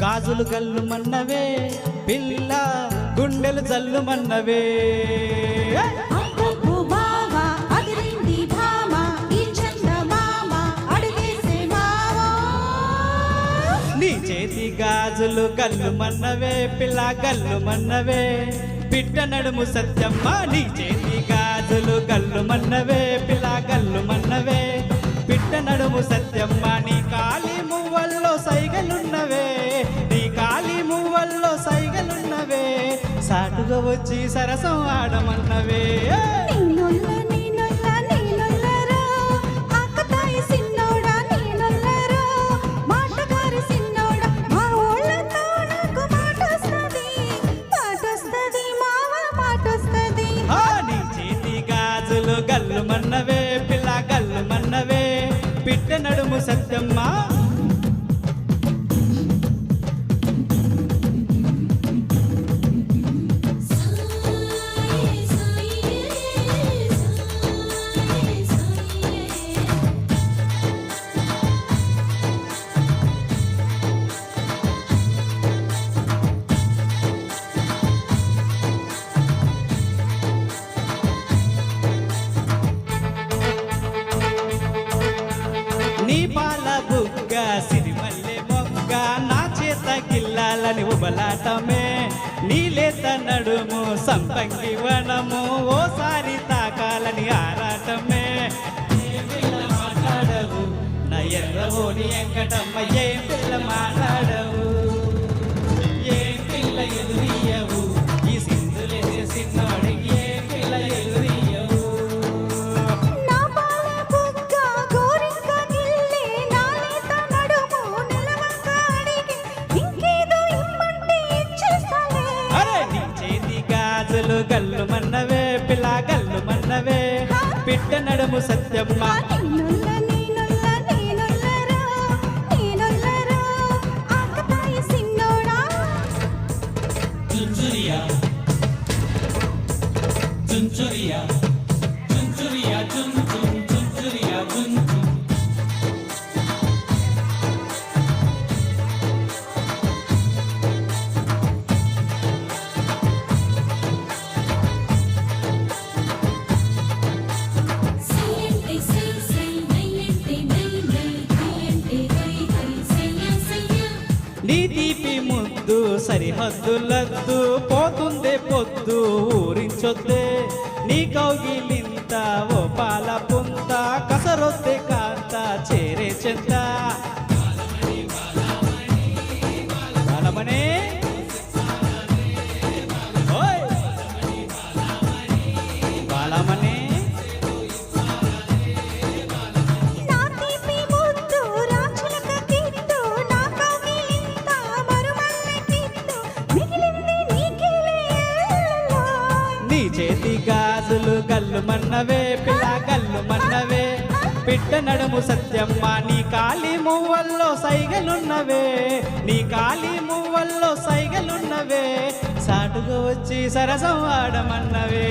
గాజులు గల్లు మన్నవే పిల్ల గుండెలు జల్లు మన్నవే నీ చేతి గాజులు గల్లు మన్నవే పిల్ల గల్లు మన్నవే పిట్ట నడుము సత్యమ్మ నీ చేతి గాజులు గల్లు మన్నవే పిల్ల గల్లు మన్నవే పిట్ట నడుము సత్యమ్మ నీ కాలి మువ్వల్లో సైగలున్నవే నీ కాలి మువ్వల్లో సైగలున్నవే సాటుగా వచ్చి సరసం ఆడమన్నవే గల్లు మన్నవే పిల్ల గల్లు మన్నవే పిట్ట నడుము సత్యమ్మ నీ పాల బుగ్గ సిరిమల్లె మొగ్గ నా చేత గిల్లాలని ఉబలాటమే నీలేత నడుము సంపంగి వనము ఓసారి తాకాలని ఆరాటమే మాట్లాడవు నా ఎర్రవోని వెంకటమ్మ ఏం పిల్ల మాట్లాడవు ఏం పిల్ల ఎదురియవు ఈ సింధులేసే సిన్నోడికి ఏం పిల్ల ఎదురియవు గల్లు మన్నవే పిల్ల గల్లు మన్నవే పిట్ట నడుము సత్యమ్మ చుంచురియా చుంచురియా చుంచురియా చుంచు చుంచురియా చుంచు నీ తీపి ముద్దు సరిహద్దులద్దు పోతుందే పొద్దు ఊరించొద్దే నీ కౌగిలింత ఓ పాల పుంత కసరొద్దే కాంత చేరే చెంత బాలమనే బాలమనే నీ చేతి గాజులు గల్లు మన్నవే పిల్ల గల్లు మన్నవే పిట్ట నడుము సత్యమ్మ నీ కాలి మువ్వల్లో సైగలున్నవే నీ కాలి మువ్వల్లో సైగలున్నవే సాటుగా వచ్చి సరసం ఆడమన్నవే